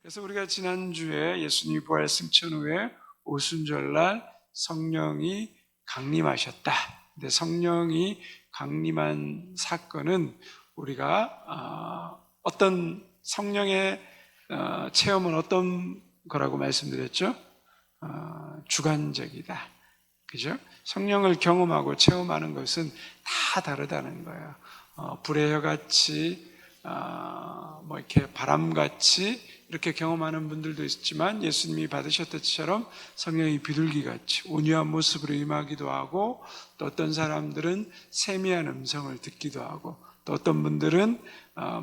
그래서 우리가 지난주에 예수님이 부활 승천 후에 오순절날 성령이 강림하셨다. 근데 성령이 강림한 사건은 우리가 어떤 성령의 체험은 어떤 거라고 말씀드렸죠? 주관적이다. 그죠? 성령을 경험하고 체험하는 것은 다 다르다는 거예요. 불의 혀같이 이렇게 바람같이 이렇게 경험하는 분들도 있지만, 예수님이 받으셨듯이처럼 성령이 비둘기같이 온유한 모습으로 임하기도 하고, 또 어떤 사람들은 세미한 음성을 듣기도 하고, 또 어떤 분들은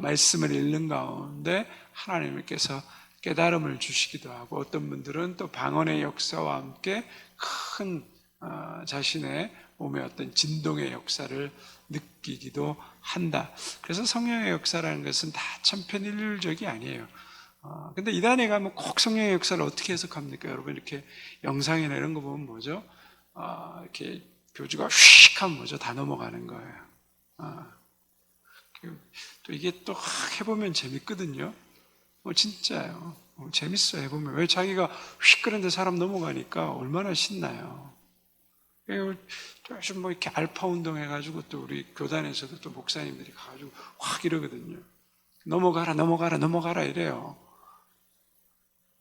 말씀을 읽는 가운데 하나님께서 깨달음을 주시기도 하고, 어떤 분들은 또 방언의 역사와 함께 큰 자신의 몸의 어떤 진동의 역사를 느끼기도 한다. 그래서 성령의 역사라는 것은 다 천편일률적이 아니에요. 근데 이단에 가면 꼭 성령의 역사를 어떻게 해석합니까? 여러분, 이렇게 영상이나 이런 거 보면 뭐죠? 이렇게 교주가 휙 하면 뭐죠? 다 넘어가는 거예요. 또 이게 또 해보면 재밌거든요. 진짜요. 재밌어요. 해보면. 왜? 자기가 휙 그런데 사람 넘어가니까 얼마나 신나요. 좀 이렇게 알파 운동 해가지고 또 우리 교단에서도 또 목사님들이 가가지고 확 이러거든요. 넘어가라 이래요.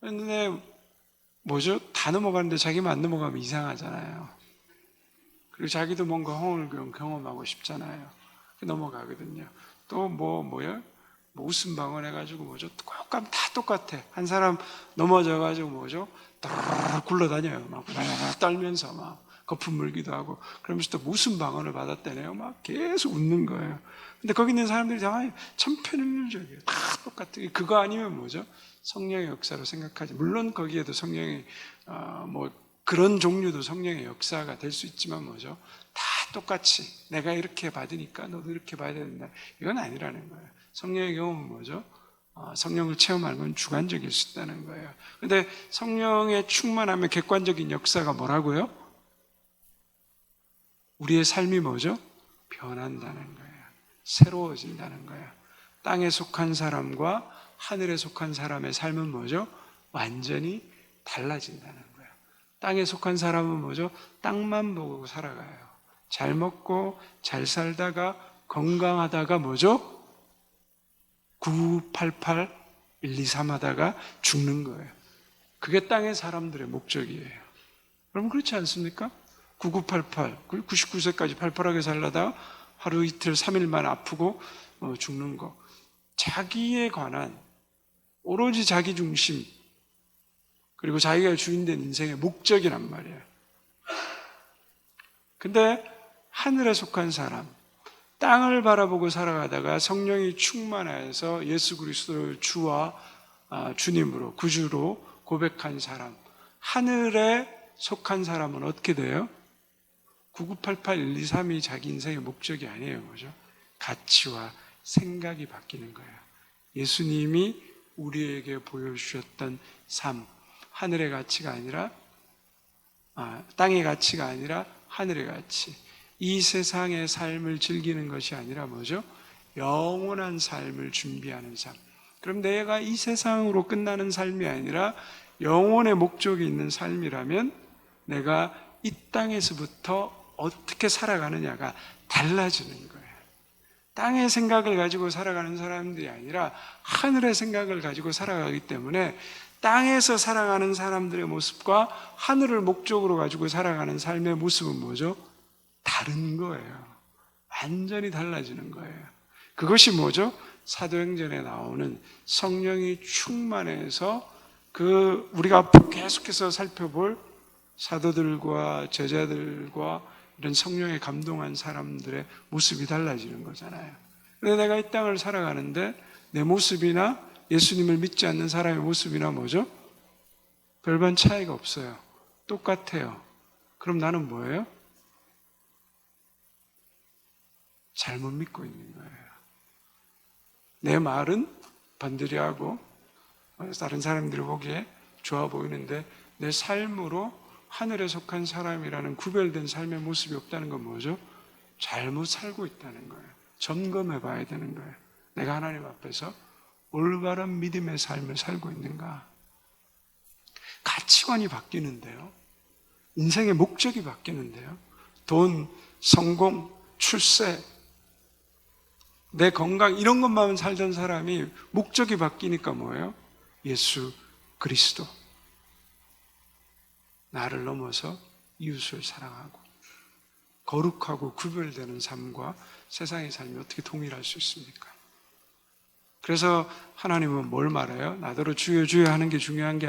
근데 뭐죠? 다 넘어가는데 자기만 안 넘어가면 이상하잖아요. 그리고 자기도 뭔가 홍을 경험하고 싶잖아요. 넘어가거든요. 또 뭐요? 웃음 방언 해가지고 뭐죠? 꼭 가면 다 똑같아. 한 사람 넘어져가지고 뭐죠? 따라락 굴러다녀요. 막 떨면서 막 거품 물기도 하고, 그러면서 또 웃음 방언을 받았대네요. 막 계속 웃는 거예요. 근데 거기 있는 사람들이 다 천편일률적이에요. 다 똑같아. 그거 아니면 뭐죠? 성령의 역사로 생각하지. 물론 거기에도 성령의 그런 종류도 성령의 역사가 될 수 있지만 뭐죠? 다 똑같이 내가 이렇게 받으니까 너도 이렇게 받아야 된다. 이건 아니라는 거예요. 성령의 경험은 뭐죠? 성령을 체험하는 건 주관적일 수 있다는 거예요. 근데 성령에 충만하면 객관적인 역사가 뭐라고요? 우리의 삶이 뭐죠? 변한다는 거예요. 새로워진다는 거예요. 땅에 속한 사람과 하늘에 속한 사람의 삶은 뭐죠? 완전히 달라진다는 거예요. 땅에 속한 사람은 뭐죠? 땅만 보고 살아가요. 잘 먹고 잘 살다가 건강하다가 뭐죠? 9988, 123 하다가 죽는 거예요. 그게 땅의 사람들의 목적이에요. 여러분, 그렇지 않습니까? 9988, 99세까지 팔팔하게 살다가 하루 이틀 3일만 아프고 죽는 거. 자기에 관한 오로지 자기 중심, 그리고 자기가 주인된 인생의 목적이란 말이에요. 근데 하늘에 속한 사람, 땅을 바라보고 살아가다가 성령이 충만해서 예수 그리스도를 주와 주님으로, 구주로 고백한 사람, 하늘에 속한 사람은 어떻게 돼요? 9988, 123이 자기 인생의 목적이 아니에요. 뭐죠? 가치와 생각이 바뀌는 거예요. 예수님이 우리에게 보여주셨던 삶, 하늘의 가치가 아니라 땅의 가치가 아니라 하늘의 가치. 이 세상의 삶을 즐기는 것이 아니라 뭐죠? 영원한 삶을 준비하는 삶. 그럼 내가 이 세상으로 끝나는 삶이 아니라 영원의 목적이 있는 삶이라면 내가 이 땅에서부터 어떻게 살아가느냐가 달라지는 거예요. 땅의 생각을 가지고 살아가는 사람들이 아니라 하늘의 생각을 가지고 살아가기 때문에 땅에서 살아가는 사람들의 모습과 하늘을 목적으로 가지고 살아가는 삶의 모습은 뭐죠? 다른 거예요. 완전히 달라지는 거예요. 그것이 뭐죠? 사도행전에 나오는 성령이 충만해서 우리가 앞으로 계속해서 살펴볼 사도들과 제자들과 이런 성령에 감동한 사람들의 모습이 달라지는 거잖아요. 근데 내가 이 땅을 살아가는데 내 모습이나 예수님을 믿지 않는 사람의 모습이나 뭐죠? 별반 차이가 없어요. 똑같아요. 그럼 나는 뭐예요? 잘못 믿고 있는 거예요. 내 말은 번들이하고 다른 사람들이 보기에 좋아 보이는데 내 삶으로 하늘에 속한 사람이라는 구별된 삶의 모습이 없다는 건 뭐죠? 잘못 살고 있다는 거예요. 점검해 봐야 되는 거예요. 내가 하나님 앞에서 올바른 믿음의 삶을 살고 있는가? 가치관이 바뀌는데요. 인생의 목적이 바뀌는데요. 돈, 성공, 출세, 내 건강 이런 것만 살던 사람이 목적이 바뀌니까 뭐예요? 예수 그리스도. 나를 넘어서 이웃을 사랑하고 거룩하고 구별되는 삶과 세상의 삶이 어떻게 동일할 수 있습니까? 그래서 하나님은 뭘 말해요? 나더러 주여 주여 하는 게 중요한 게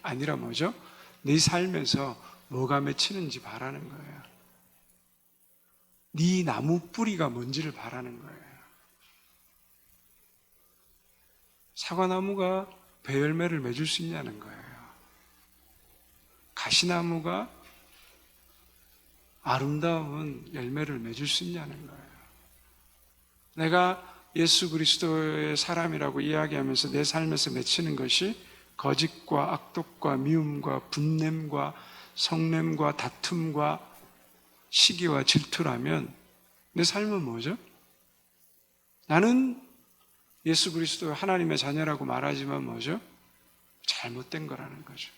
아니라 뭐죠? 네 삶에서 뭐가 맺히는지 바라는 거예요. 네 나무 뿌리가 뭔지를 바라는 거예요. 사과나무가 배열매를 맺을 수 있냐는 거예요. 가시나무가 아름다운 열매를 맺을 수 있냐는 거예요. 내가 예수 그리스도의 사람이라고 이야기하면서 내 삶에서 맺히는 것이 거짓과 악독과 미움과 분냄과 성냄과 다툼과 시기와 질투라면 내 삶은 뭐죠? 나는 예수 그리스도 하나님의 자녀라고 말하지만 뭐죠? 잘못된 거라는 거죠.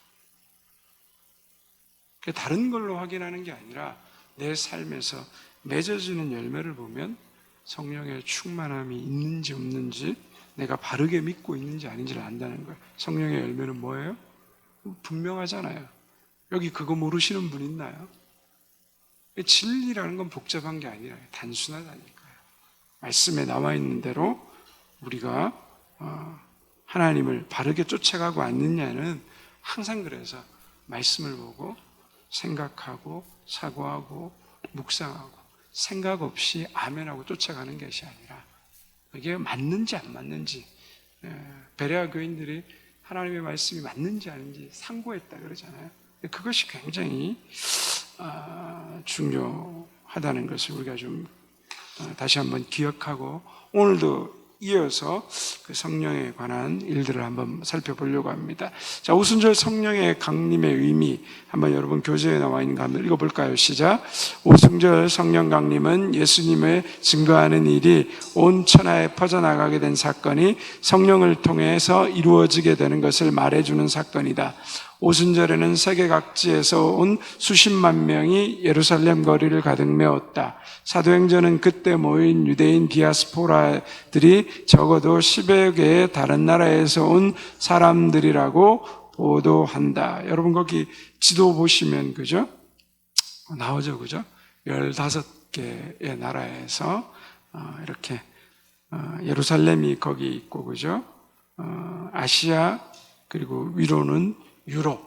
다른 걸로 확인하는 게 아니라 내 삶에서 맺어지는 열매를 보면 성령의 충만함이 있는지 없는지, 내가 바르게 믿고 있는지 아닌지를 안다는 거예요. 성령의 열매는 뭐예요? 분명하잖아요. 여기 그거 모르시는 분 있나요? 진리라는 건 복잡한 게 아니라 단순하다니까요. 말씀에 나와 있는 대로 우리가 하나님을 바르게 쫓아가고 않느냐는 항상 그래서 말씀을 보고 생각하고 사고하고 묵상하고 생각 없이 아멘하고 쫓아가는 것이 아니라 이게 맞는지 안 맞는지, 베레아 교인들이 하나님의 말씀이 맞는지 아닌지 상고했다 그러잖아요. 그것이 굉장히 중요하다는 것을 우리가 좀 다시 한번 기억하고 오늘도 이어서 그 성령에 관한 일들을 한번 살펴보려고 합니다. 자, 오순절 성령의 강림의 의미 한번 여러분 교재에 나와 있는 거 한번 읽어볼까요? 시작. 오순절 성령 강림은 예수님을 증거하는 일이 온 천하에 퍼져나가게 된 사건이 성령을 통해서 이루어지게 되는 것을 말해주는 사건이다. 오순절에는 세계 각지에서 온 수십만 명이 예루살렘 거리를 가득 메웠다. 사도행전은 그때 모인 유대인 디아스포라들이 적어도 10여 개의 다른 나라에서 온 사람들이라고 보도한다. 여러분 거기 지도 보시면 그죠? 나오죠, 그죠? 15개의 나라에서 이렇게 예루살렘이 거기 있고 그죠? 아시아 그리고 위로는 유럽,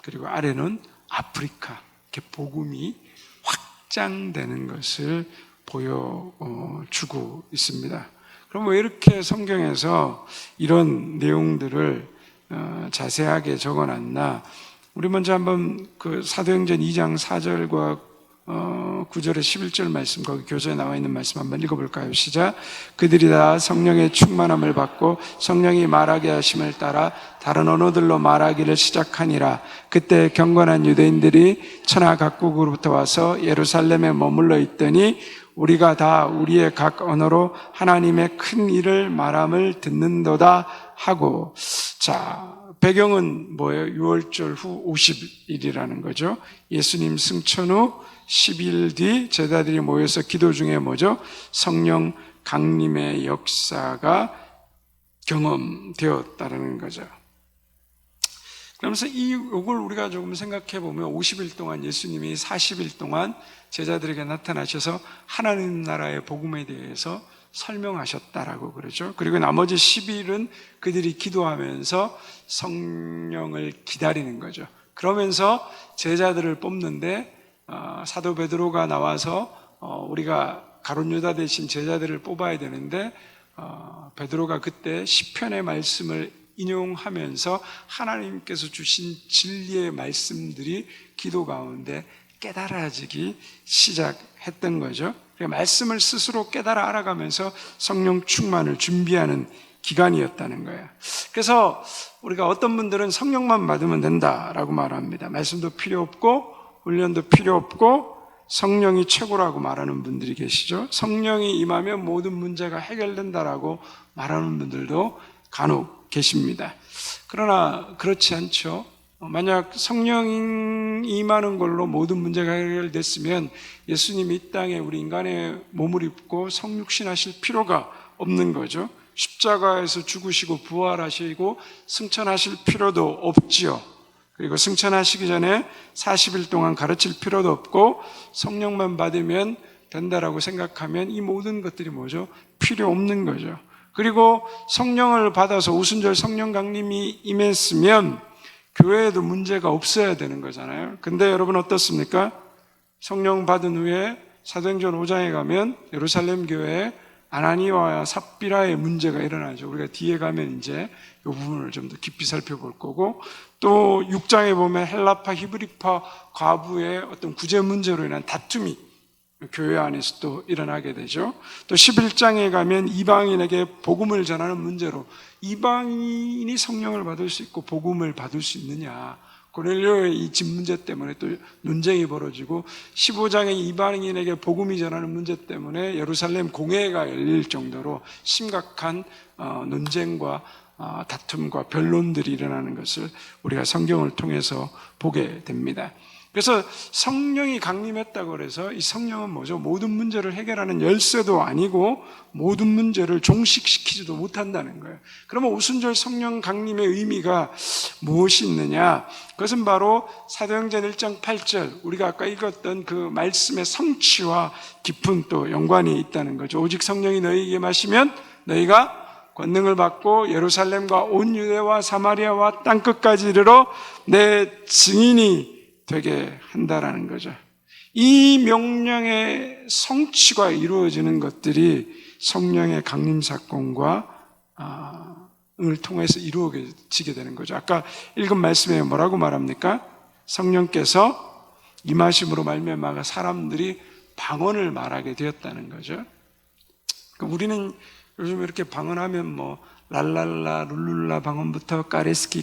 그리고 아래는 아프리카, 이렇게 복음이 확장되는 것을 보여주고 있습니다. 그럼 왜 이렇게 성경에서 이런 내용들을 자세하게 적어놨나? 우리 먼저 한번 그 사도행전 2장 4절과 9절에 11절 말씀, 거기 교재에 나와 있는 말씀 한번 읽어볼까요? 시작. 그들이 다 성령의 충만함을 받고 성령이 말하게 하심을 따라 다른 언어들로 말하기를 시작하니라. 그때 경건한 유대인들이 천하 각국으로부터 와서 예루살렘에 머물러 있더니 우리가 다 우리의 각 언어로 하나님의 큰 일을 말함을 듣는도다 하고. 자, 배경은 뭐예요? 6월절 후 50일이라는 거죠. 예수님 승천 후 10일 뒤 제자들이 모여서 기도 중에 뭐죠? 성령 강림의 역사가 경험되었다는 거죠. 그러면서 이걸 우리가 조금 생각해 보면 50일 동안 예수님이 40일 동안 제자들에게 나타나셔서 하나님 나라의 복음에 대해서 설명하셨다라고 그러죠. 그리고 나머지 10일은 그들이 기도하면서 성령을 기다리는 거죠. 그러면서 제자들을 뽑는데 사도 베드로가 나와서 우리가 가룟 유다 대신 제자들을 뽑아야 되는데 베드로가 그때 시편의 말씀을 인용하면서 하나님께서 주신 진리의 말씀들이 기도 가운데 깨달아지기 시작했던 거죠. 말씀을 스스로 깨달아 알아가면서 성령 충만을 준비하는 기간이었다는 거예요. 그래서 우리가 어떤 분들은 성령만 받으면 된다라고 말합니다. 말씀도 필요 없고 훈련도 필요 없고 성령이 최고라고 말하는 분들이 계시죠. 성령이 임하면 모든 문제가 해결된다라고 말하는 분들도 간혹 계십니다. 그러나 그렇지 않죠. 만약 성령이 임하는 걸로 모든 문제가 해결됐으면 예수님이 이 땅에 우리 인간의 몸을 입고 성육신하실 필요가 없는 거죠. 십자가에서 죽으시고 부활하시고 승천하실 필요도 없지요. 그리고 승천하시기 전에 40일 동안 가르칠 필요도 없고 성령만 받으면 된다라고 생각하면 이 모든 것들이 뭐죠? 필요 없는 거죠. 그리고 성령을 받아서 오순절 성령 강림이 임했으면 교회에도 문제가 없어야 되는 거잖아요. 근데 여러분 어떻습니까? 성령 받은 후에 사도행전 5장에 가면 예루살렘 교회에 아나니아와 삽비라의 문제가 일어나죠. 우리가 뒤에 가면 이제 이 부분을 좀 더 깊이 살펴볼 거고, 또 6장에 보면 헬라파, 히브리파 과부의 어떤 구제 문제로 인한 다툼이 교회 안에서 또 일어나게 되죠. 또 11장에 가면 이방인에게 복음을 전하는 문제로 이방인이 성령을 받을 수 있고 복음을 받을 수 있느냐, 고넬료의 이 집 문제 때문에 또 논쟁이 벌어지고, 15장에 이방인에게 복음이 전하는 문제 때문에 예루살렘 공회가 열릴 정도로 심각한 논쟁과 다툼과 변론들이 일어나는 것을 우리가 성경을 통해서 보게 됩니다. 그래서 성령이 강림했다고 해서 이 성령은 뭐죠? 모든 문제를 해결하는 열쇠도 아니고 모든 문제를 종식시키지도 못한다는 거예요. 그러면 오순절 성령 강림의 의미가 무엇이 있느냐? 그것은 바로 사도행전 1장 8절, 우리가 아까 읽었던 그 말씀의 성취와 깊은 또 연관이 있다는 거죠. 오직 성령이 너희에게 임하시면 너희가 권능을 받고 예루살렘과 온 유대와 사마리아와 땅끝까지 이르러 내 증인이 되게 한다라는 거죠. 이 명령의 성취가 이루어지는 것들이 성령의 강림 사건과 을 통해서 이루어지게 되는 거죠. 아까 읽은 말씀에 뭐라고 말합니까? 성령께서 임하심으로 말미암아 사람들이 방언을 말하게 되었다는 거죠. 우리는 요즘 이렇게 방언하면 뭐 랄랄라 룰룰라 방언부터 까레스키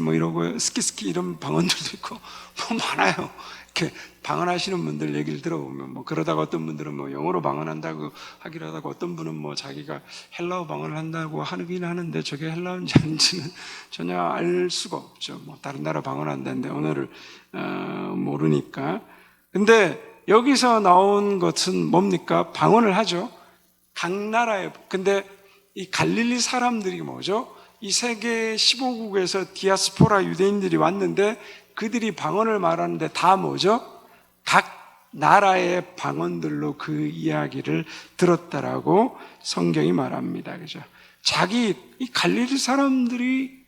뭐 이러고 스키스키 이런 방언들도 있고 뭐 많아요. 이렇게 방언하시는 분들 얘기를 들어보면 뭐 그러다가 어떤 분들은 뭐 영어로 방언한다고 하기로 하다가 어떤 분은 뭐 자기가 헬라어 방언을 한다고 하긴 하는데 저게 헬라어인지 아닌지는 전혀 알 수가 없죠. 뭐 다른 나라 방언한다는데 언어를 모르니까. 근데 여기서 나온 것은 뭡니까? 방언을 하죠. 각 나라에. 근데 이 갈릴리 사람들이 뭐죠? 이 세계 15국에서 디아스포라 유대인들이 왔는데 그들이 방언을 말하는데 다 뭐죠? 각 나라의 방언들로 그 이야기를 들었다라고 성경이 말합니다. 그죠? 이 갈릴리 사람들이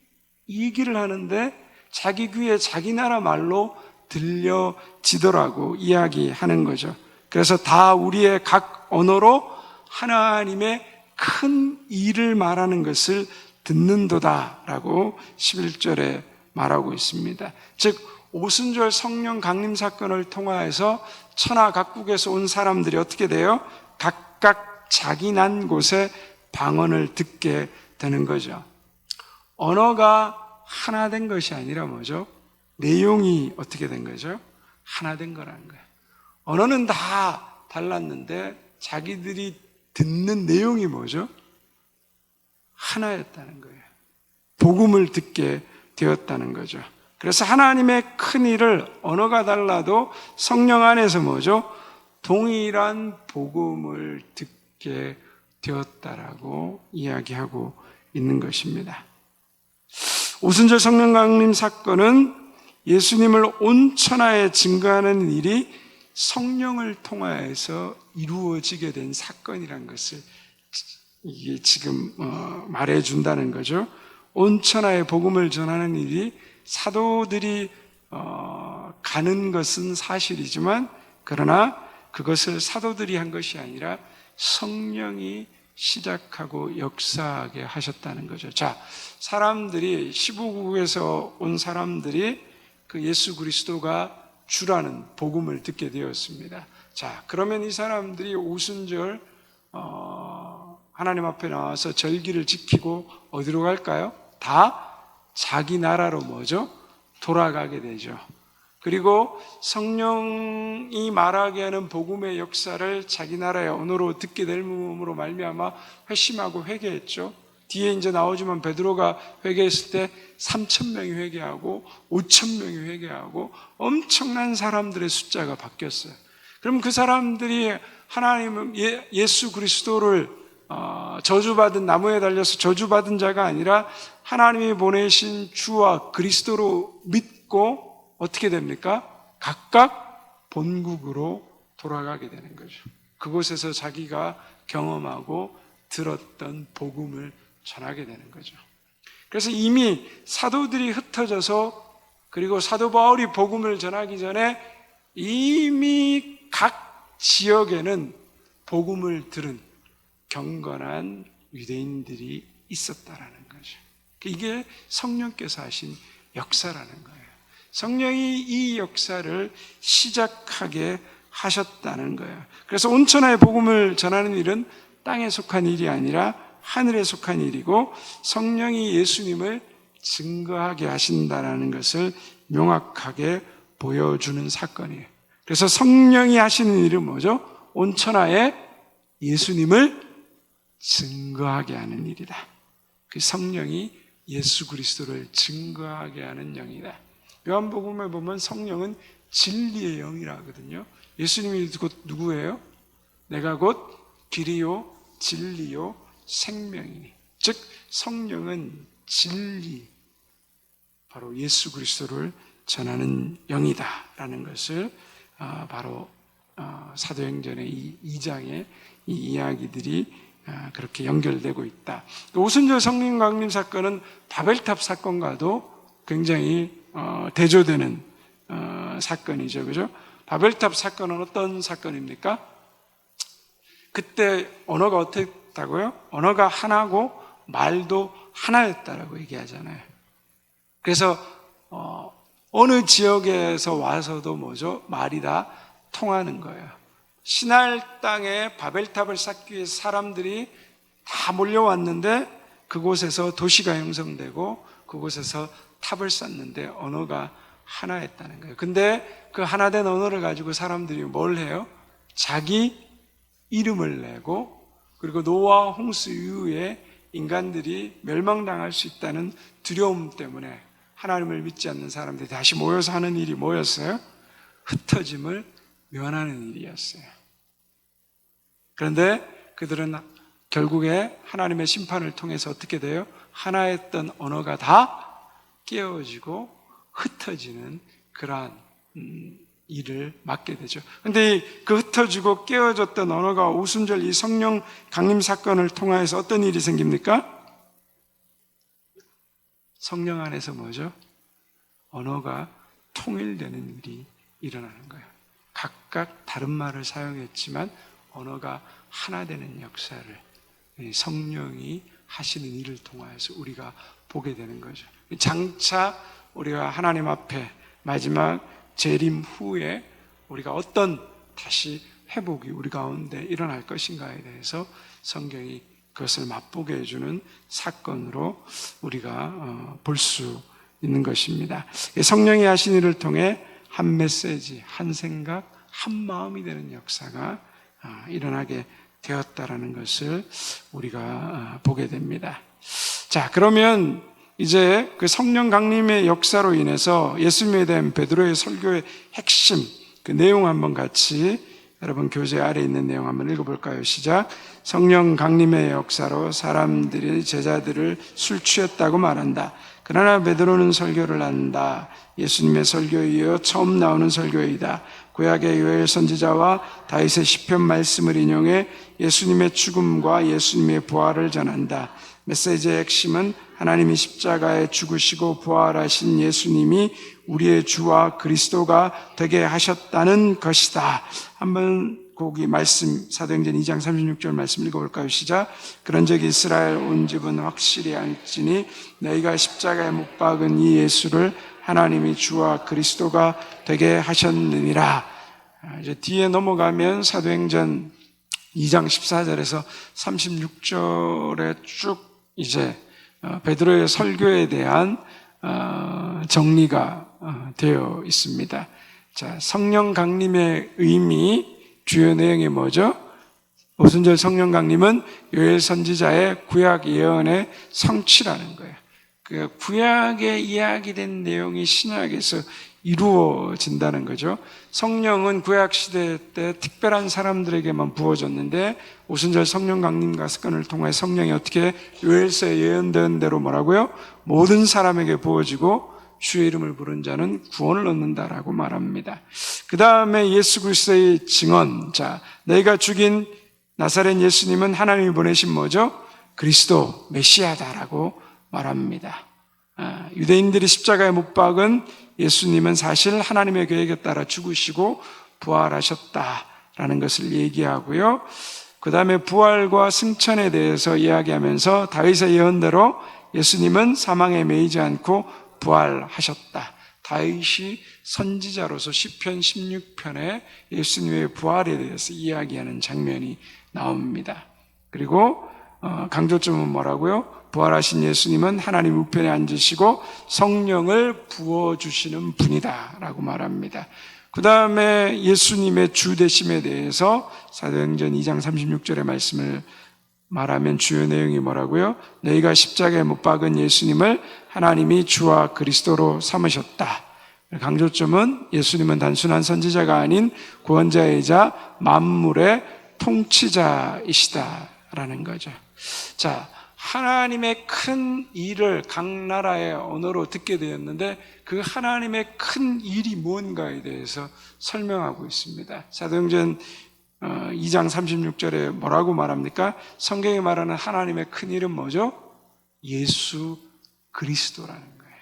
얘기를 하는데 자기 귀에 자기 나라 말로 들려지더라고 이야기하는 거죠. 그래서 다 우리의 각 언어로 하나님의 큰 일을 말하는 것을 듣는도다라고 11절에 말하고 있습니다. 즉 오순절 성령 강림 사건을 통하여서 천하 각국에서 온 사람들이 어떻게 돼요? 각각 자기 난 곳에 방언을 듣게 되는 거죠. 언어가 하나 된 것이 아니라 뭐죠? 내용이 어떻게 된 거죠? 하나 된 거라는 거예요. 언어는 다 달랐는데 자기들이 듣는 내용이 뭐죠? 하나였다는 거예요. 복음을 듣게 되었다는 거죠. 그래서 하나님의 큰 일을 언어가 달라도 성령 안에서 뭐죠? 동일한 복음을 듣게 되었다라고 이야기하고 있는 것입니다. 오순절 성령 강림 사건은 예수님을 온 천하에 증거하는 일이 성령을 통하여서 이루어지게 된 사건이라는 것을 이게 지금 말해준다는 거죠. 온 천하에 복음을 전하는 일이 사도들이 가는 것은 사실이지만 그러나 그것을 사도들이 한 것이 아니라 성령이 시작하고 역사하게 하셨다는 거죠. 자, 사람들이 15국에서 온 사람들이 그 예수 그리스도가 주라는 복음을 듣게 되었습니다. 자, 그러면 이 사람들이 오순절 하나님 앞에 나와서 절기를 지키고 어디로 갈까요? 다 자기 나라로 뭐죠? 돌아가게 되죠. 그리고 성령이 말하게 하는 복음의 역사를 자기 나라의 언어로 듣게 됨으로 말미암아 회심하고 회개했죠. 뒤에 이제 나오지만 베드로가 회개했을 때 3,000명이 회개하고 5,000명이 회개하고 엄청난 사람들의 숫자가 바뀌었어요. 그럼 그 사람들이 하나님 예수 그리스도를 저주받은 나무에 달려서 저주받은 자가 아니라 하나님이 보내신 주와 그리스도로 믿고 어떻게 됩니까? 각각 본국으로 돌아가게 되는 거죠. 그곳에서 자기가 경험하고 들었던 복음을 전하게 되는 거죠. 그래서 이미 사도들이 흩어져서 그리고 사도 바울이 복음을 전하기 전에 이미 각 지역에는 복음을 들은 경건한 유대인들이 있었다라는 거죠. 이게 성령께서 하신 역사라는 거예요. 성령이 이 역사를 시작하게 하셨다는 거예요. 그래서 온천하의 복음을 전하는 일은 땅에 속한 일이 아니라 하늘에 속한 일이고 성령이 예수님을 증거하게 하신다는 것을 명확하게 보여주는 사건이에요. 그래서 성령이 하시는 일은 뭐죠? 온천하에 예수님을 증거하게 하는 일이다. 그 성령이 예수 그리스도를 증거하게 하는 영이다. 요한복음에 보면 성령은 진리의 영이라 하거든요. 예수님이 곧 누구예요? 내가 곧 길이요 진리요 생명이니. 즉 성령은 진리, 바로 예수 그리스도를 전하는 영이다라는 것을 바로 사도행전의 이 2장의 이 이야기들이 그렇게 연결되고 있다. 오순절 성령 강림 사건은 바벨탑 사건과도 굉장히 대조되는 사건이죠, 그죠? 바벨탑 사건은 어떤 사건입니까? 그때 언어가 어떻게 했다고요? 언어가 하나고 말도 하나였다라고 얘기하잖아요. 그래서 어느 지역에서 와서도 뭐죠? 말이 다 통하는 거예요. 신할 땅에 바벨탑을 쌓기 위해서 사람들이 다 몰려왔는데 그곳에서 도시가 형성되고 그곳에서 탑을 쌓는데 언어가 하나였다는 거예요. 근데 그 하나된 언어를 가지고 사람들이 뭘 해요? 자기 이름을 내고 그리고 노아 홍수 이후에 인간들이 멸망당할 수 있다는 두려움 때문에 하나님을 믿지 않는 사람들이 다시 모여서 하는 일이 뭐였어요? 흩어짐을 면하는 일이었어요. 그런데 그들은 결국에 하나님의 심판을 통해서 어떻게 돼요? 하나였던 언어가 다 깨어지고 흩어지는 그러한 일을 맡게 되죠. 그런데 그 흩어지고 깨어졌던 언어가 오순절 이 성령 강림 사건을 통해서 어떤 일이 생깁니까? 성령 안에서 뭐죠? 언어가 통일되는 일이 일어나는 거예요. 각각 다른 말을 사용했지만 언어가 하나 되는 역사를 성령이 하시는 일을 통해서 우리가 보게 되는 거죠. 장차 우리가 하나님 앞에 마지막 재림 후에 우리가 어떤 다시 회복이 우리 가운데 일어날 것인가에 대해서 성경이 그것을 맛보게 해주는 사건으로 우리가 볼 수 있는 것입니다. 성령이 하신 일을 통해 한 메시지, 한 생각, 한 마음이 되는 역사가 일어나게 되었다라는 것을 우리가 보게 됩니다. 자, 그러면 이제 그 성령 강림의 역사로 인해서 예수님에 대한 베드로의 설교의 핵심, 그 내용 한번 같이 여러분 교재 아래 있는 내용 한번 읽어볼까요? 시작. 성령 강림의 역사로 사람들이 제자들을 술 취했다고 말한다. 그러나 베드로는 설교를 한다. 예수님의 설교에 이어 처음 나오는 설교이다. 구약의 요엘 선지자와 다윗의 시편 말씀을 인용해 예수님의 죽음과 예수님의 부활을 전한다. 메시지의 핵심은 하나님이 십자가에 죽으시고 부활하신 예수님이 우리의 주와 그리스도가 되게 하셨다는 것이다. 한번 거기 말씀 사도행전 2장 36절 말씀 읽어볼까요? 시작. 그런즉 이스라엘 온 집은 확실히 알지니 너희가 십자가에 못 박은 이 예수를 하나님이 주와 그리스도가 되게 하셨느니라. 이제 뒤에 넘어가면 사도행전 2장 14절에서 36절에 쭉 이제 베드로의 설교에 대한 정리가 되어 있습니다. 자, 성령 강림의 의미, 주요 내용이 뭐죠? 오순절 성령 강림은 요엘 선지자의 구약 예언의 성취라는 거예요. 그 구약에 이야기된 내용이 신약에서 이루어진다는 거죠. 성령은 구약 시대 때 특별한 사람들에게만 부어졌는데 오순절 성령 강림과 사건을 통해 성령이 어떻게 요엘서에 예언된 대로 뭐라고요? 모든 사람에게 부어지고 주의 이름을 부른 자는 구원을 얻는다라고 말합니다. 그 다음에 예수 그리스도의 증언. 자, 너희가 죽인 나사렛 예수님은 하나님이 보내신 뭐죠? 그리스도 메시아다라고 말합니다. 유대인들이 십자가에 못 박은 예수님은 사실 하나님의 계획에 따라 죽으시고 부활하셨다라는 것을 얘기하고요. 그 다음에 부활과 승천에 대해서 이야기하면서 다윗의 예언대로 예수님은 사망에 매이지 않고 부활하셨다. 다윗이 선지자로서 시편 16편에 예수님의 부활에 대해서 이야기하는 장면이 나옵니다. 그리고 강조점은 뭐라고요? 부활하신 예수님은 하나님 우편에 앉으시고 성령을 부어주시는 분이다 라고 말합니다. 그 다음에 예수님의 주되심에 대해서 사도행전 2장 36절의 말씀을 말하면 주요 내용이 뭐라고요? 너희가 십자가에 못 박은 예수님을 하나님이 주와 그리스도로 삼으셨다. 강조점은 예수님은 단순한 선지자가 아닌 구원자이자 만물의 통치자이시다라는 거죠. 자, 하나님의 큰 일을 각 나라의 언어로 듣게 되었는데 그 하나님의 큰 일이 무언가에 대해서 설명하고 있습니다. 사도행전 2장 36절에 뭐라고 말합니까? 성경이 말하는 하나님의 큰 일은 뭐죠? 예수 그리스도라는 거예요.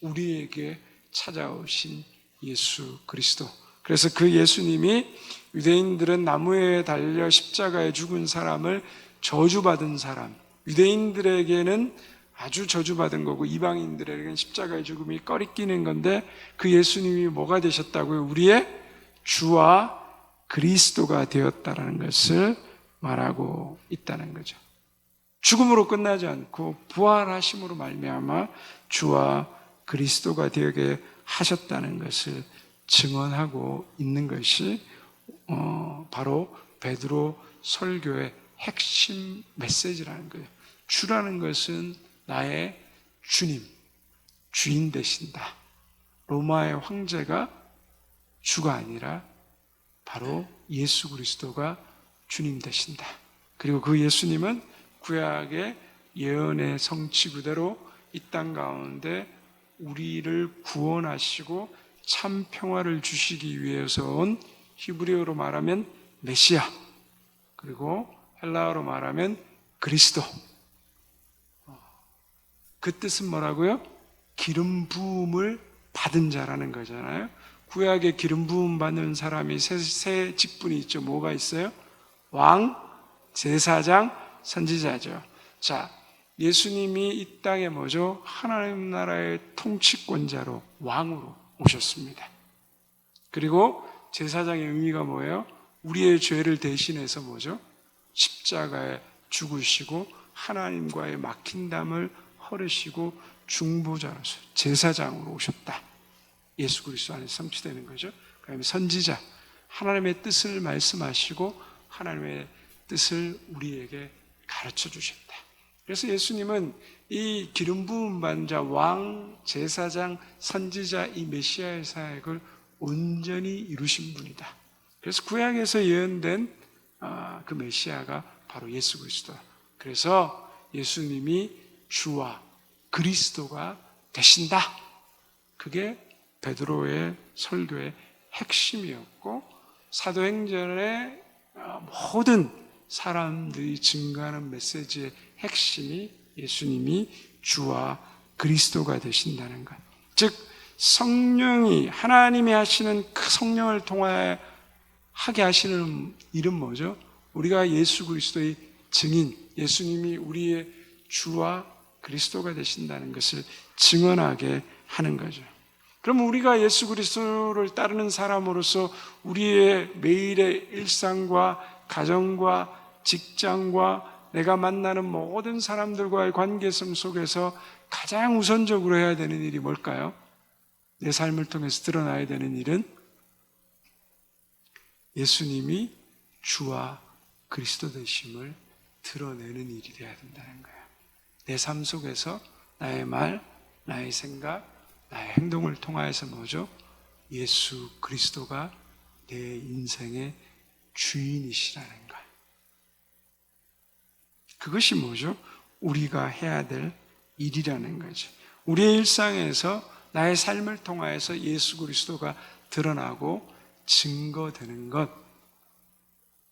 우리에게 찾아오신 예수 그리스도. 그래서 그 예수님이 유대인들은 나무에 달려 십자가에 죽은 사람을 저주받은 사람, 유대인들에게는 아주 저주받은 거고 이방인들에게는 십자가의 죽음이 꺼리끼는 건데 그 예수님이 뭐가 되셨다고요? 우리의 주와 그리스도가 되었다는 것을 말하고 있다는 거죠. 죽음으로 끝나지 않고 부활하심으로 말미암아 주와 그리스도가 되게 하셨다는 것을 증언하고 있는 것이 바로 베드로 설교의 핵심 메시지라는 거예요. 주라는 것은 나의 주님, 주인 되신다. 로마의 황제가 주가 아니라 바로 예수 그리스도가 주님 되신다. 그리고 그 예수님은 구약의 예언의 성취 그대로 이 땅 가운데 우리를 구원하시고 참 평화를 주시기 위해서 온 히브리어로 말하면 메시아, 그리고 헬라어로 말하면 그리스도. 그 뜻은 뭐라고요? 기름 부음을 받은 자라는 거잖아요. 구약에 기름 부음 받는 사람이 세 직분이 있죠. 뭐가 있어요? 왕, 제사장, 선지자죠. 자, 예수님이 이 땅에 뭐죠? 하나님 나라의 통치권자로 왕으로 오셨습니다. 그리고 제사장의 의미가 뭐예요? 우리의 죄를 대신해서 뭐죠? 십자가에 죽으시고 하나님과의 막힌 담을 헐으시고 중보자로서 제사장으로 오셨다. 예수 그리스도 안에 성취되는 거죠. 그다음에 선지자, 하나님의 뜻을 말씀하시고 하나님의 뜻을 우리에게 가르쳐 주셨다. 그래서 예수님은 이 기름 부음 받은 자, 왕, 제사장, 선지자, 이 메시아의 사역을 온전히 이루신 분이다. 그래서 구약에서 예언된 그 메시아가 바로 예수 그리스도. 그래서 예수님이 주와 그리스도가 되신다. 그게 베드로의 설교의 핵심이었고 사도행전의 모든 사람들이 증거하는 메시지의 핵심이 예수님이 주와 그리스도가 되신다는 것. 즉 성령이 하나님이 하시는 그 성령을 통하여 하게 하시는 일은 뭐죠? 우리가 예수 그리스도의 증인, 예수님이 우리의 주와 그리스도가 되신다는 것을 증언하게 하는 거죠. 그럼 우리가 예수 그리스도를 따르는 사람으로서 우리의 매일의 일상과 가정과 직장과 내가 만나는 모든 사람들과의 관계성 속에서 가장 우선적으로 해야 되는 일이 뭘까요? 내 삶을 통해서 드러나야 되는 일은 예수님이 주와 그리스도 되심을 드러내는 일이 되어야 된다는 거예요. 내 삶 속에서 나의 말, 나의 생각, 나의 행동을 통하여서 뭐죠? 예수 그리스도가 내 인생의 주인이시라는 것. 그것이 뭐죠? 우리가 해야 될 일이라는 거죠. 우리의 일상에서 나의 삶을 통하여서 예수 그리스도가 드러나고 증거되는 것,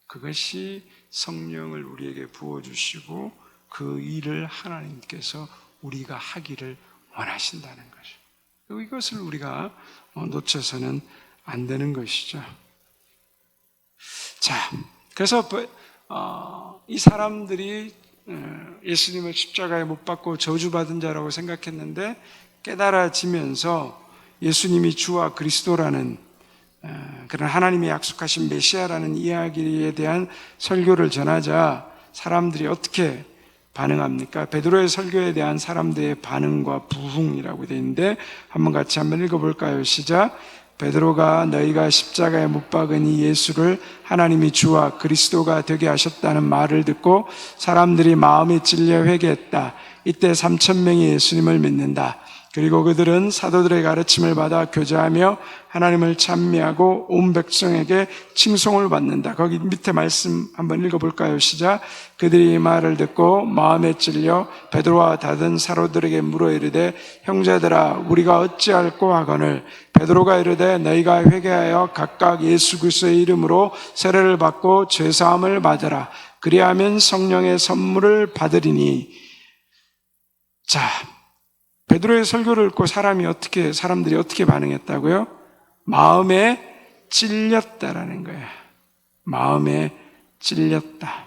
그것이 성령을 우리에게 부어주시고 그 일을 하나님께서 우리가 하기를 원하신다는 거죠. 이것을 우리가 놓쳐서는 안 되는 것이죠. 자, 그래서 이 사람들이 예수님을 십자가에 못 박고 저주받은 자라고 생각했는데 깨달아지면서 예수님이 주와 그리스도라는 그런 하나님이 약속하신 메시아라는 이야기에 대한 설교를 전하자 사람들이 어떻게 반응합니까? 베드로의 설교에 대한 사람들의 반응과 부흥이라고 되어 있는데 한번 같이 읽어볼까요? 시작. 베드로가 너희가 십자가에 못 박은 이 예수를 하나님이 주와 그리스도가 되게 하셨다는 말을 듣고 사람들이 마음이 찔려 회개했다. 이때 3,000명이 예수님을 믿는다. 그리고 그들은 사도들의 가르침을 받아 교제하며 하나님을 찬미하고 온 백성에게 칭송을 받는다. 거기 밑에 말씀 한번 읽어볼까요? 시작. 그들이 이 말을 듣고 마음에 찔려 베드로와 다른 사도들에게 물어 이르되 형제들아 우리가 어찌할꼬 하거늘 베드로가 이르되 너희가 회개하여 각각 예수 그리스도의 이름으로 세례를 받고 죄사함을 받으라. 그리하면 성령의 선물을 받으리니. 자, 베드로의 설교를 듣고 사람들이 어떻게 반응했다고요? 마음에 찔렸다라는 거예요. 마음에 찔렸다.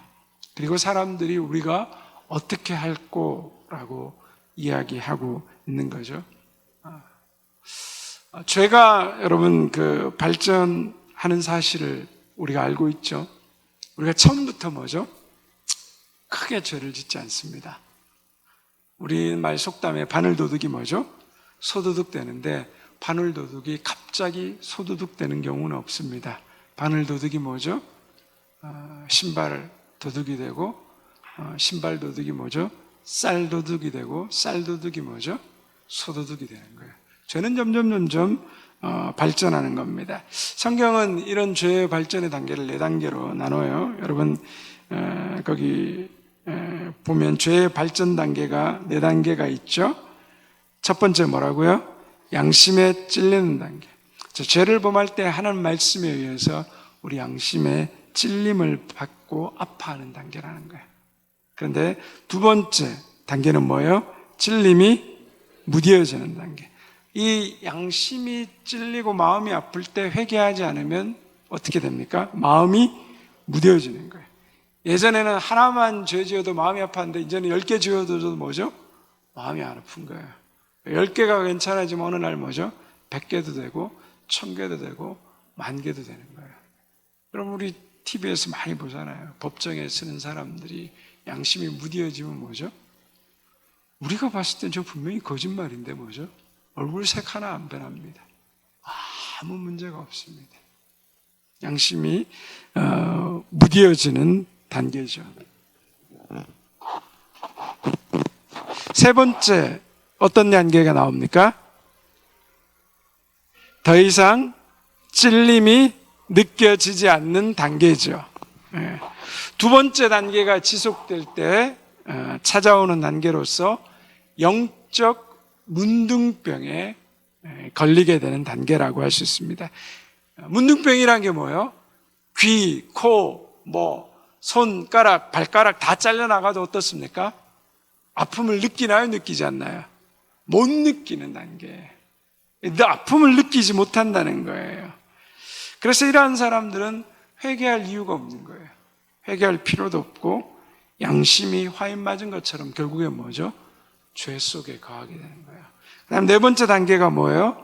그리고 사람들이 우리가 어떻게 할 거라고 이야기하고 있는 거죠. 죄가 여러분 발전하는 사실을 우리가 알고 있죠. 우리가 처음부터 뭐죠? 크게 죄를 짓지 않습니다. 우리 말 속담에 바늘도둑이 뭐죠? 소도둑 되는데 바늘도둑이 갑자기 소도둑 되는 경우는 없습니다. 바늘도둑이 뭐죠? 신발 도둑이 되고 신발 도둑이 뭐죠? 쌀도둑이 되고 쌀도둑이 뭐죠? 소도둑이 되는 거예요. 죄는 점점 발전하는 겁니다. 성경은 이런 죄의 발전의 단계를 4단계로 나눠요. 여러분 거기 보면 죄의 발전 단계가 4단계가 있죠. 첫 번째 뭐라고요? 양심에 찔리는 단계. 죄를 범할 때 하나님 말씀에 의해서 우리 양심에 찔림을 받고 아파하는 단계라는 거예요. 그런데 두 번째 단계는 뭐예요? 찔림이 무뎌지는 단계. 이 양심이 찔리고 마음이 아플 때 회개하지 않으면 어떻게 됩니까? 마음이 무뎌지는 거예요. 예전에는 하나만 죄 지어도 마음이 아팠는데 이제는 10개 지어도 뭐죠? 마음이 안 아픈 거예요. 10개가 괜찮아지면 어느 날 뭐죠? 100개도 되고 1000개도 되고 10,000개도 되는 거예요. 여러분 우리 TV에서 많이 보잖아요. 법정에 쓰는 사람들이 양심이 무뎌지면 뭐죠? 우리가 봤을 땐 저 분명히 거짓말인데 뭐죠? 얼굴색 하나 안 변합니다. 아무 문제가 없습니다. 양심이 무뎌지는 단계죠. 세 번째 어떤 단계가 나옵니까? 더 이상 찔림이 느껴지지 않는 단계죠. 두 번째 단계가 지속될 때 찾아오는 단계로서 영적 문둥병에 걸리게 되는 단계라고 할 수 있습니다. 문둥병이란 게 뭐예요? 귀, 코, 손가락, 발가락 다 잘려나가도 어떻습니까? 아픔을 느끼나요? 느끼지 않나요? 못 느끼는 단계. 아픔을 느끼지 못한다는 거예요. 그래서 이러한 사람들은 회개할 이유가 없는 거예요. 회개할 필요도 없고 양심이 화인 맞은 것처럼 결국엔 뭐죠? 죄 속에 거하게 되는 거예요. 그 다음 네 번째 단계가 뭐예요?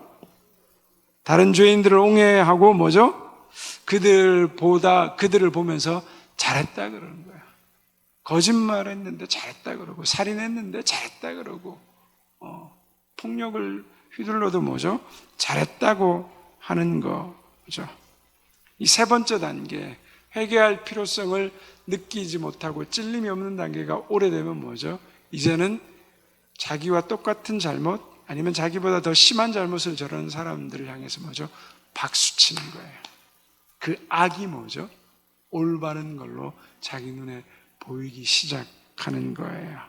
다른 죄인들을 옹해하고 뭐죠? 그들을 보면서 잘했다 그러는 거예요. 거짓말했는데 잘했다 그러고 살인했는데 잘했다 그러고 폭력을 휘둘러도 뭐죠? 잘했다고 하는 거죠. 이 세 번째 단계 회개할 필요성을 느끼지 못하고 찔림이 없는 단계가 오래되면 뭐죠? 이제는 자기와 똑같은 잘못 아니면 자기보다 더 심한 잘못을 저러는 사람들을 향해서 뭐죠? 박수치는 거예요. 그 악이 뭐죠? 올바른 걸로 자기 눈에 보이기 시작하는 거예요.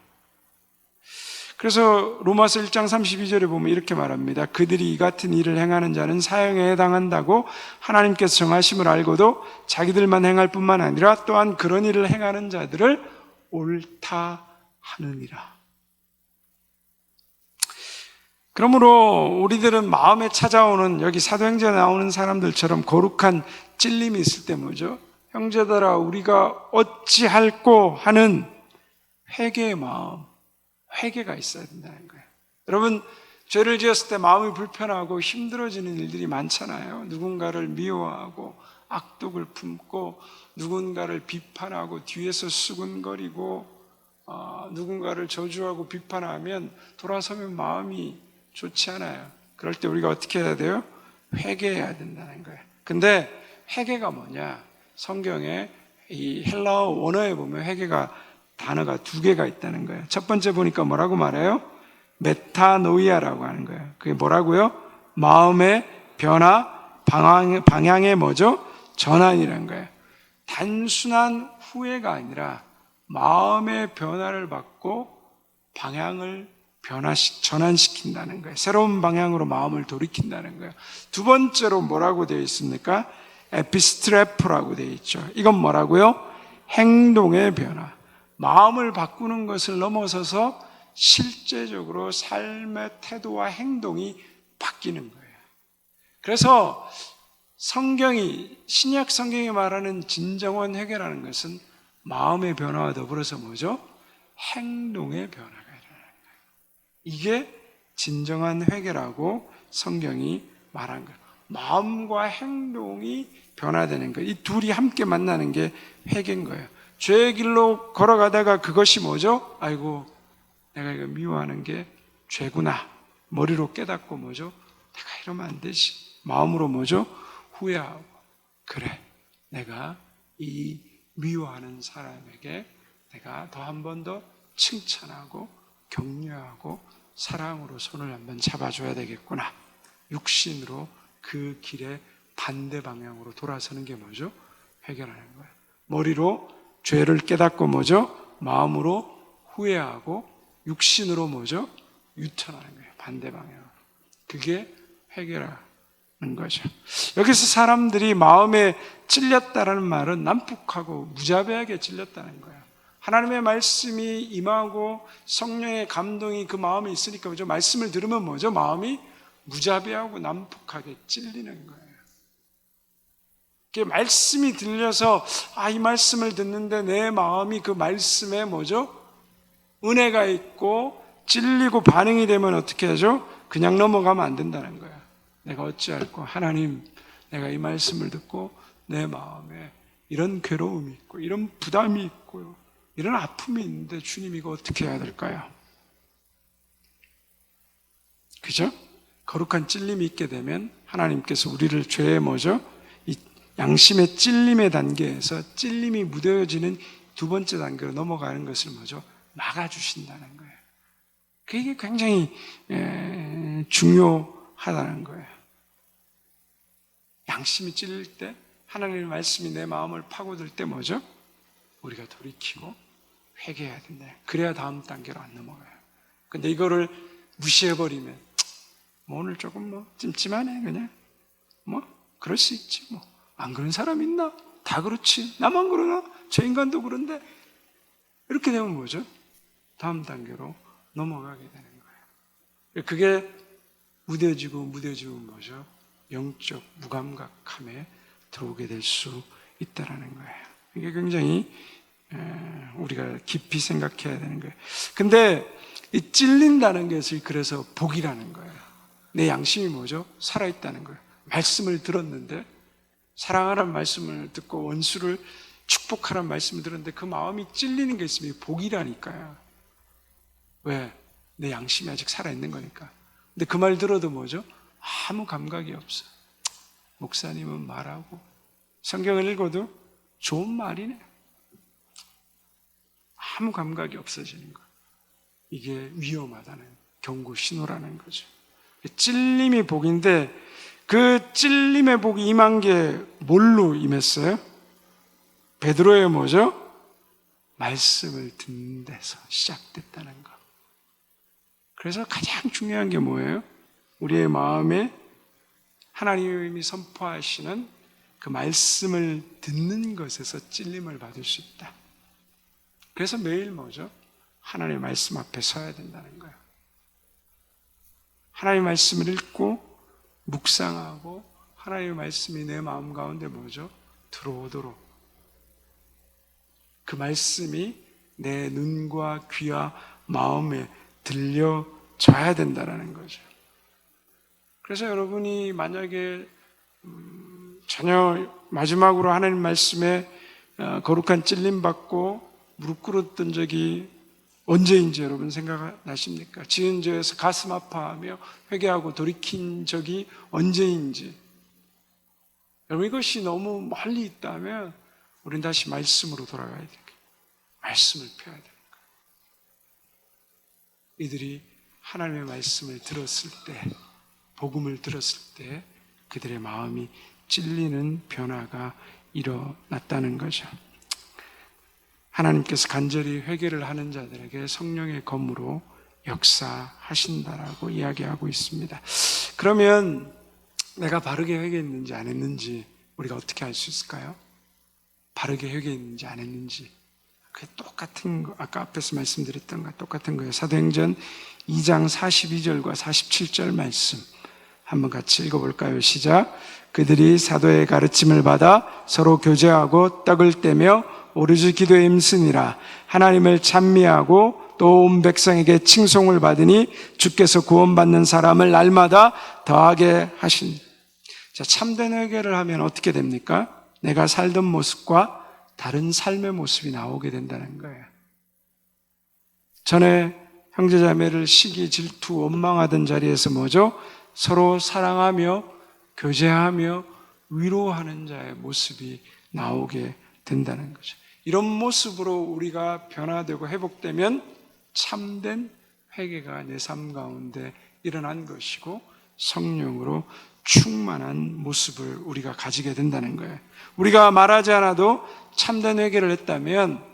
그래서 로마서 1장 32절에 보면 이렇게 말합니다. 그들이 이 같은 일을 행하는 자는 사형에 해당한다고 하나님께서 정하심을 알고도 자기들만 행할 뿐만 아니라 또한 그런 일을 행하는 자들을 옳다 하느니라. 그러므로 우리들은 마음에 찾아오는, 여기 사도행전에 나오는 사람들처럼 거룩한 찔림이 있을 때 뭐죠? 형제들아 우리가 어찌할꼬 하는 회개의 마음, 회개가 있어야 된다는 거예요. 여러분, 죄를 지었을 때 마음이 불편하고 힘들어지는 일들이 많잖아요. 누군가를 미워하고 악독을 품고 누군가를 비판하고 뒤에서 수군거리고 누군가를 저주하고 비판하면 돌아서면 마음이 좋지 않아요. 그럴 때 우리가 어떻게 해야 돼요? 회개해야 된다는 거예요. 근데 회개가 뭐냐? 성경에 이 헬라어 원어에 보면 회개가 단어가 두 개가 있다는 거예요. 첫 번째 보니까 뭐라고 말해요? 메타노이아라고 하는 거예요. 그게 뭐라고요? 마음의 변화, 방향의 뭐죠? 전환이라는 거예요. 단순한 후회가 아니라 마음의 변화를 받고 방향을 전환시킨다는 거예요. 새로운 방향으로 마음을 돌이킨다는 거예요. 두 번째로 뭐라고 되어 있습니까? 에피스트레프라고 되어 있죠. 이건 뭐라고요? 행동의 변화. 마음을 바꾸는 것을 넘어서서 실제적으로 삶의 태도와 행동이 바뀌는 거예요. 그래서 신약 성경이 말하는 진정한 회개라는 것은 마음의 변화와 더불어서 뭐죠? 행동의 변화가 일어나는 거예요. 이게 진정한 회개라고 성경이 말한 거예요. 마음과 행동이 변화되는 거예요. 이 둘이 함께 만나는 게 회개인 거예요. 죄의 길로 걸어가다가 그것이 뭐죠? 아이고, 내가 이거 미워하는 게 죄구나. 머리로 깨닫고 뭐죠? 내가 이러면 안 되지. 마음으로 뭐죠? 후회하고. 그래, 내가 이 미워하는 사람에게 내가 더 한 번 더 칭찬하고 격려하고 사랑으로 손을 한번 잡아줘야 되겠구나. 육신으로 그 길의 반대 방향으로 돌아서는 게 뭐죠? 회개라는 거예요. 머리로 죄를 깨닫고 뭐죠? 마음으로 후회하고 육신으로 뭐죠? 유턴하는 거예요. 반대 방향으로. 그게 회개라는 거죠. 여기서 사람들이 마음에 찔렸다라는 말은 난폭하고 무자비하게 찔렸다는 거예요. 하나님의 말씀이 임하고 성령의 감동이 그 마음에 있으니까 뭐죠? 말씀을 들으면 뭐죠? 마음이 무자비하고 난폭하게 찔리는 거예요. 말씀이 들려서 이 말씀을 듣는데 내 마음이 그 말씀에 뭐죠? 은혜가 있고 찔리고 반응이 되면 어떻게 하죠? 그냥 넘어가면 안 된다는 거예요. 내가 어찌할꼬 하나님, 내가 이 말씀을 듣고 내 마음에 이런 괴로움이 있고 이런 부담이 있고요, 이런 아픔이 있는데 주님 이거 어떻게 해야 될까요? 그죠? 거룩한 찔림이 있게 되면 하나님께서 우리를 죄의 뭐죠? 이 양심의 찔림의 단계에서 찔림이 무뎌지는 두 번째 단계로 넘어가는 것을 뭐죠? 막아주신다는 거예요. 그게 굉장히 중요하다는 거예요. 양심이 찔릴 때 하나님의 말씀이 내 마음을 파고들 때 뭐죠? 우리가 돌이키고 회개해야 된다. 그래야 다음 단계로 안 넘어가요. 근데 이거를 무시해버리면 오늘 조금 찜찜하네, 그냥 그럴 수 있지, 안 그런 사람 있나? 다 그렇지, 나만 그러나? 저 인간도 그런데. 이렇게 되면 뭐죠? 다음 단계로 넘어가게 되는 거예요. 그게 무뎌지고 뭐죠? 영적 무감각함에 들어오게 될 수 있다는 거예요. 이게 굉장히 우리가 깊이 생각해야 되는 거예요. 근데 이 찔린다는 것이 그래서 복이라는 거예요. 내 양심이 뭐죠? 살아있다는 거예요. 말씀을 들었는데, 사랑하라는 말씀을 듣고 원수를 축복하라는 말씀을 들었는데 그 마음이 찔리는 게 있으면 복이라니까요. 왜? 내 양심이 아직 살아있는 거니까. 근데 그 말 들어도 뭐죠? 아무 감각이 없어. 목사님은 말하고 성경을 읽어도 좋은 말이네. 아무 감각이 없어지는 거. 이게 위험하다는 경고 신호라는 거죠. 찔림이 복인데 그 찔림의 복이 임한 게 뭘로 임했어요? 베드로의 뭐죠? 말씀을 듣는 데서 시작됐다는 거. 그래서 가장 중요한 게 뭐예요? 우리의 마음에 하나님이 선포하시는 그 말씀을 듣는 것에서 찔림을 받을 수 있다. 그래서 매일 뭐죠? 하나님의 말씀 앞에 서야 된다는 거예요. 하나님의 말씀을 읽고 묵상하고 하나님의 말씀이 내 마음 가운데 뭐죠? 들어오도록 그 말씀이 내 눈과 귀와 마음에 들려져야 된다는 거죠. 그래서 여러분이 만약에 전혀 마지막으로 하나님 말씀에 거룩한 찔림 받고 무릎 꿇었던 적이 언제인지 여러분 생각나십니까? 지은 죄에서 가슴 아파하며 회개하고 돌이킨 적이 언제인지. 여러분 이것이 너무 멀리 있다면 우리는 다시 말씀으로 돌아가야 돼요. 말씀을 펴야 되는 거예요. 이들이 하나님의 말씀을 들었을 때, 복음을 들었을 때 그들의 마음이 찔리는 변화가 일어났다는 거죠. 하나님께서 간절히 회개를 하는 자들에게 성령의 검으로 역사하신다라고 이야기하고 있습니다. 그러면 내가 바르게 회개했는지 안 했는지 우리가 어떻게 알 수 있을까요? 바르게 회개했는지 안 했는지. 그게 똑같은 거, 아까 앞에서 말씀드렸던 거 똑같은 거예요. 사도행전 2장 42절과 47절 말씀 한번 같이 읽어볼까요? 시작. 그들이 사도의 가르침을 받아 서로 교제하고 떡을 떼며 오로지 기도에 힘쓰니라. 하나님을 찬미하고 또 온 백성에게 칭송을 받으니 주께서 구원받는 사람을 날마다 더하게 하신. 자, 참된 회개를 하면 어떻게 됩니까? 내가 살던 모습과 다른 삶의 모습이 나오게 된다는 거예요. 전에 형제자매를 시기, 질투, 원망하던 자리에서 뭐죠? 서로 사랑하며 교제하며 위로하는 자의 모습이 나오게 된다는 거죠. 이런 모습으로 우리가 변화되고 회복되면 참된 회개가 내 삶 가운데 일어난 것이고 성령으로 충만한 모습을 우리가 가지게 된다는 거예요. 우리가 말하지 않아도 참된 회개를 했다면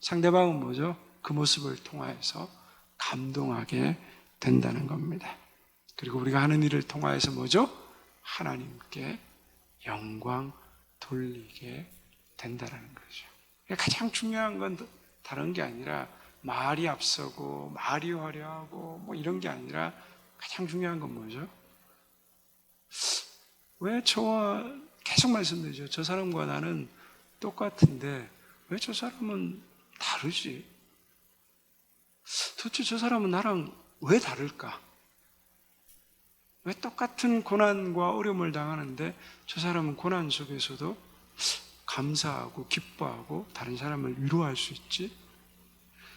상대방은 뭐죠? 그 모습을 통하여서 감동하게 된다는 겁니다. 그리고 우리가 하는 일을 통하여서 뭐죠? 하나님께 영광 돌리게 된다는 거죠. 가장 중요한 건 다른 게 아니라 말이 앞서고 말이 화려하고 뭐 이런 게 아니라 가장 중요한 건 뭐죠? 왜 저와 계속 말씀드리죠. 저 사람과 나는 똑같은데 왜 저 사람은 다르지? 도대체 저 사람은 나랑 왜 다를까? 왜 똑같은 고난과 어려움을 당하는데 저 사람은 고난 속에서도 감사하고 기뻐하고 다른 사람을 위로할 수 있지?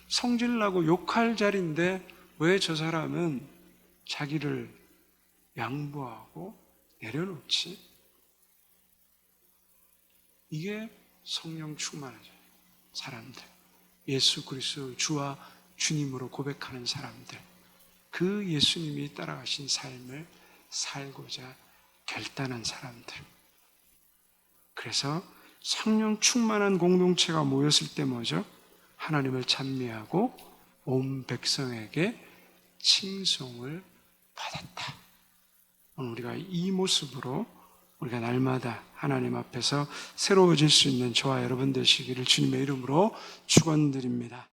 성질나고 욕할 자리인데 왜 저 사람은 자기를 양보하고 내려놓지? 이게 성령 충만한 사람들, 예수 그리스도 주와 주님으로 고백하는 사람들, 그 예수님이 따라가신 삶을 살고자 결단한 사람들. 그래서 성령 충만한 공동체가 모였을 때 뭐죠? 하나님을 찬미하고 온 백성에게 칭송을 받았다. 오늘 우리가 이 모습으로 우리가 날마다 하나님 앞에서 새로워질 수 있는 저와 여러분 되시기를 주님의 이름으로 축원드립니다.